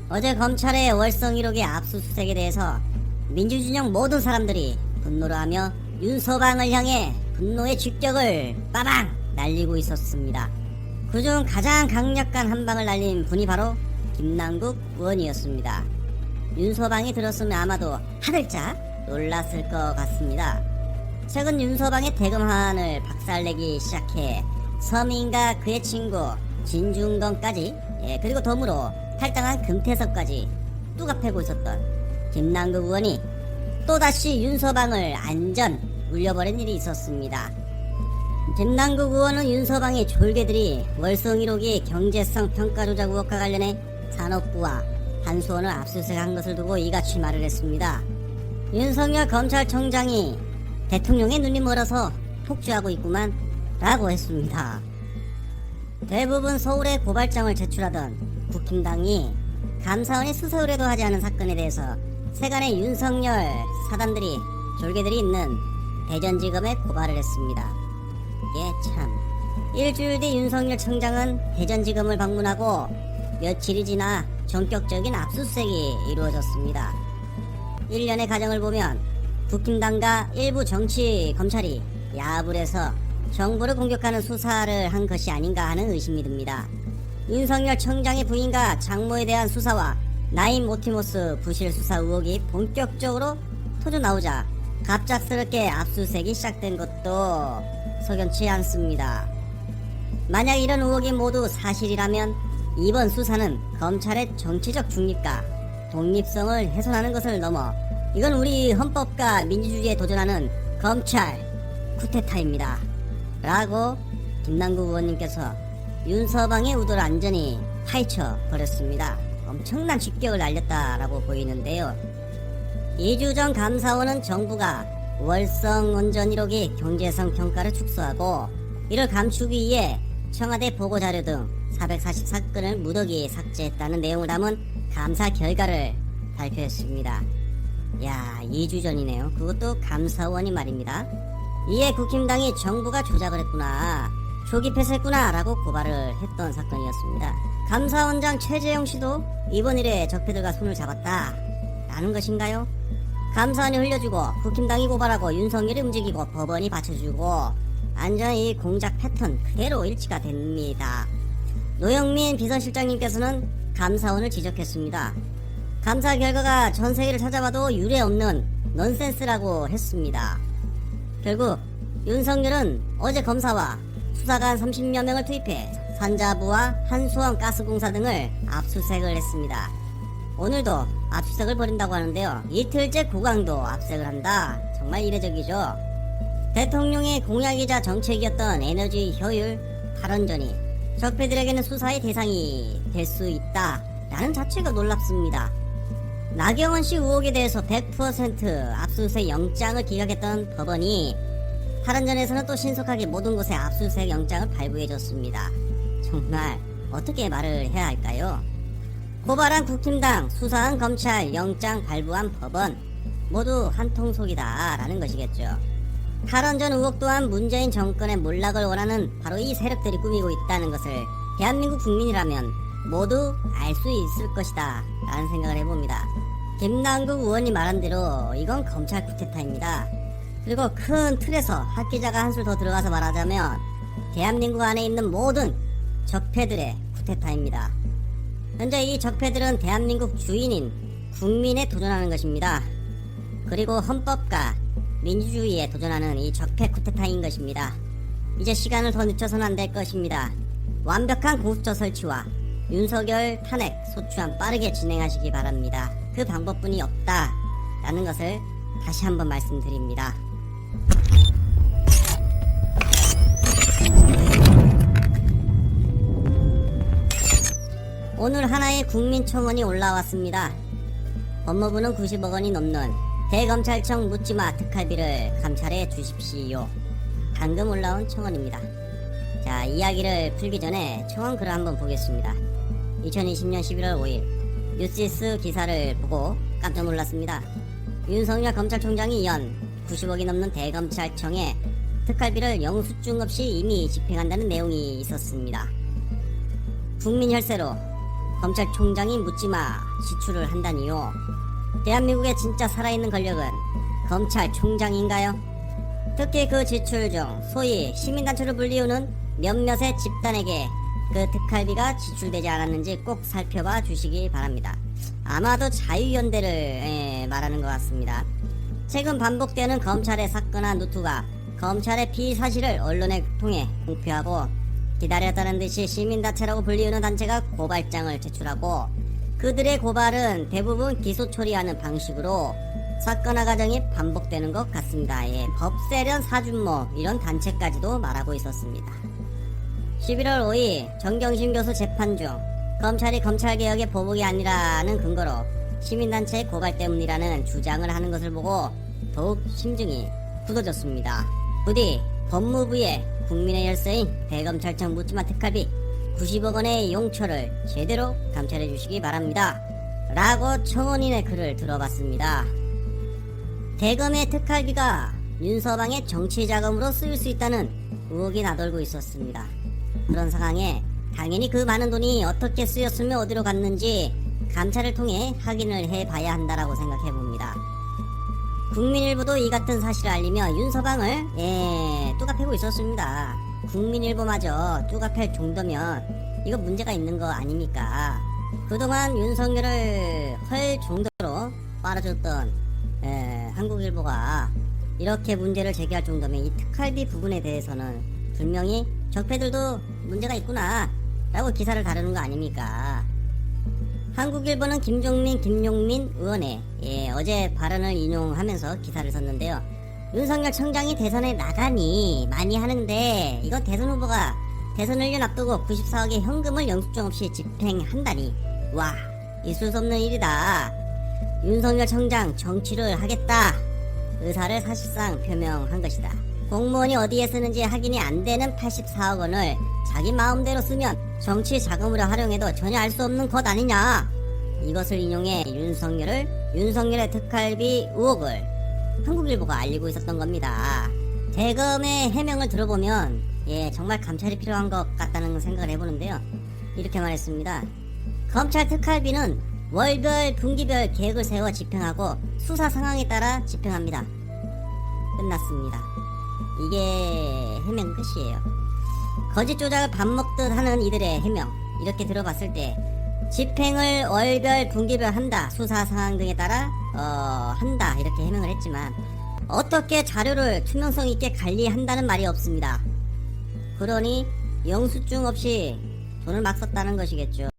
어제 검찰의 월성 1호기 압수수색에 대해서 민주진영 모든 사람들이 분노를 하며 윤서방을 향해 분노의 직격을 빠방 날리고 있었습니다. 그중 가장 강력한 한 방을 날린 분이 바로 김남국 의원이었습니다. 윤서방이 들었으면 아마도 하늘짝 놀랐을 것 같습니다. 최근 윤서방의 대검한을 박살내기 시작해 서민과 그의 친구 진중권까지 그리고 덤으로 탈당한 금태섭까지 뚜가 패고 있었던 김남국 의원이 또다시 윤서방을 안전 울려버린 일이 있었습니다. 김남국 의원은 윤서방의 졸개들이 월성 1호기 경제성 평가 조작 의혹과 관련해 산업부와 한수원을 압수수색한 것을 두고 이같이 말을 했습니다. 윤석열 검찰총장이 대통령의 눈이 멀어서 폭주하고 있구만 라고 했습니다. 대부분 서울에 고발장을 제출하던 국힘당이 감사원이 수사 의뢰도 하지 않은 사건에 대해서 세간의 윤석열 사단들이 졸개들이 있는 대전지검에 고발을 했습니다. 참, 일주일 뒤 윤석열 청장은 대전지검을 방문하고 며칠이 지나 전격적인 압수수색이 이루어졌습니다. 1년의 과정을 보면 국힘당과 일부 정치 검찰이 야합을 해서 정부를 공격하는 수사를 한 것이 아닌가 하는 의심이 듭니다. 윤석열 청장의 부인과 장모에 대한 수사와 나임 오티모스 부실 수사 의혹이 본격적으로 터져나오자 갑작스럽게 압수수색이 시작된 것도 석연치 않습니다. 만약 이런 의혹이 모두 사실이라면 이번 수사는 검찰의 정치적 중립과 독립성을 훼손하는 것을 넘어 이건 우리 헌법과 민주주의에 도전하는 검찰 쿠데타입니다 라고 김남국 의원님께서 윤서방의 우도를 안전히 파헤쳐 버렸습니다. 엄청난 직격을 날렸다라고 보이는데요. 2주 전 감사원은 정부가 월성 원전 1호기 경제성 평가를 축소하고 이를 감추기 위해 청와대 보고자료 등 444건을 무더기 삭제했다는 내용을 담은 감사 결과를 발표했습니다. 2주 전이네요. 그것도 감사원이 말입니다. 이에 국힘당이 정부가 조작을 했구나, 조기 패스했구나 라고 고발을 했던 사건이었습니다. 감사원장 최재형 씨도 이번 일에 적폐들과 손을 잡았다 라는 것인가요? 감사원이 흘려주고 국힘당이 고발하고 윤석열이 움직이고 법원이 받쳐주고 완전히 이 공작 패턴 그대로 일치가 됩니다. 노영민 비서실장님께서는 감사원을 지적했습니다. 감사 결과가 전 세계를 찾아봐도 유례없는 넌센스라고 했습니다. 결국 윤석열은 어제 검사와 수사관 30여 명을 투입해 산자부와 한수원 가스공사 등을 압수수색을 했습니다. 오늘도 압수수색을 벌인다고 하는데요. 이틀째 고강도 압수수색을 한다. 정말 이례적이죠. 대통령의 공약이자 정책이었던 에너지 효율 발언전이 적폐들에게는 수사의 대상이 될 수 있다 라는 자체가 놀랍습니다. 나경원 씨 의혹에 대해서 100% 압수수색 영장을 기각했던 법원이 발언전에서는 또 신속하게 모든 곳에 압수수색 영장을 발부해줬습니다. 정말 어떻게 말을 해야 할까요? 고발한 국힘당, 수사한 검찰, 영장 발부한 법원 모두 한통속이다 라는 것이겠죠. 탈원전 의혹 또한 문재인 정권의 몰락을 원하는 바로 이 세력들이 꾸미고 있다는 것을 대한민국 국민이라면 모두 알 수 있을 것이다 라는 생각을 해봅니다. 김남국 의원이 말한 대로 이건 검찰 쿠데타입니다. 그리고 큰 틀에서 학기자가 한술 더 들어가서 말하자면 대한민국 안에 있는 모든 적폐들의 쿠데타입니다. 현재 이 적폐들은 대한민국 주인인 국민에 도전하는 것입니다. 그리고 헌법과 민주주의에 도전하는 이 적폐 쿠데타인 것입니다. 이제 시간을 더 늦춰서는 안 될 것입니다. 완벽한 공수처 설치와 윤석열 탄핵 소추안 빠르게 진행하시기 바랍니다. 그 방법뿐이 없다라는 것을 다시 한번 말씀드립니다. 오늘 하나의 국민청원이 올라왔습니다. 법무부는 90억 원이 넘는 대검찰청 묻지마 특활비를 감찰해 주십시오. 방금 올라온 청원입니다. 자, 이야기를 풀기 전에 청원 글을 한번 보겠습니다. 2020년 11월 5일 뉴시스 기사를 보고 깜짝 놀랐습니다. 윤석열 검찰총장이 연 90억이 넘는 대검찰청에 특활비를 영수증 없이 이미 집행한다는 내용이 있었습니다. 국민 혈세로 검찰총장이 묻지마 지출을 한다니요. 대한민국의 진짜 살아있는 권력은 검찰총장인가요? 특히 그 지출 중 소위 시민단체로 불리우는 몇몇의 집단에게 그 특활비가 지출되지 않았는지 꼭 살펴봐 주시기 바랍니다. 아마도 자유연대를 말하는 것 같습니다. 최근 반복되는 검찰의 사건과 누투가 검찰의 피의사실을 언론에 통해 공표하고 기다렸다는 듯이 시민단체라고 불리우는 단체가 고발장을 제출하고 그들의 고발은 대부분 기소 처리하는 방식으로 사건화 과정이 반복되는 것 같습니다. 법세련 사준모 이런 단체까지도 말하고 있었습니다. 11월 5일 정경심 교수 재판 중 검찰이 검찰개혁의 보복이 아니라는 근거로 시민단체의 고발 때문이라는 주장을 하는 것을 보고 더욱 심증이 굳어졌습니다. 부디 법무부의 국민의 열쇠인 대검찰청 묻지마 특활비 90억 원의 용처를 제대로 감찰해 주시기 바랍니다. 라고 청원인의 글을 들어봤습니다. 대검의 특활비가 윤서방의 정치 자금으로 쓰일 수 있다는 의혹이 나돌고 있었습니다. 그런 상황에 당연히 그 많은 돈이 어떻게 쓰였으며 어디로 갔는지 감찰을 통해 확인을 해봐야 한다라고 생각해 봅니다. 국민일보도 이 같은 사실을 알리며 윤서방을 뚜갑해고 있었습니다. 국민일보마저 뚜갑할 정도면 이거 문제가 있는 거 아닙니까? 그동안 윤석열을 헐 정도로 빨아줬던 한국일보가 이렇게 문제를 제기할 정도면 이 특활비 부분에 대해서는 분명히 적폐들도 문제가 있구나 라고 기사를 다루는 거 아닙니까? 한국일보는 김용민 의원의 어제 발언을 인용하면서 기사를 썼는데요. 윤석열 청장이 대선에 나가니 많이 하는데 이건 대선 후보가 대선 1년 앞두고 94억의 현금을 영수증 없이 집행한다니 와 있을 수 없는 일이다. 윤석열 청장 정치를 하겠다 의사를 사실상 표명한 것이다. 공무원이 어디에 쓰는지 확인이 안 되는 84억 원을 자기 마음대로 쓰면 정치 자금으로 활용해도 전혀 알 수 없는 것 아니냐. 이것을 인용해 윤석열의 특활비 의혹을 한국일보가 알리고 있었던 겁니다. 대검의 해명을 들어보면 정말 감찰이 필요한 것 같다는 생각을 해보는데요. 이렇게 말했습니다. 검찰 특활비는 월별 분기별 계획을 세워 집행하고 수사 상황에 따라 집행합니다. 끝났습니다. 이게 해명 끝이에요. 거짓 조작을 밥 먹듯 하는 이들의 해명 이렇게 들어봤을 때 집행을 월별 분기별 한다 수사 상황 등에 따라 한다 이렇게 해명을 했지만 어떻게 자료를 투명성 있게 관리한다는 말이 없습니다. 그러니 영수증 없이 돈을 막 썼다는 것이겠죠.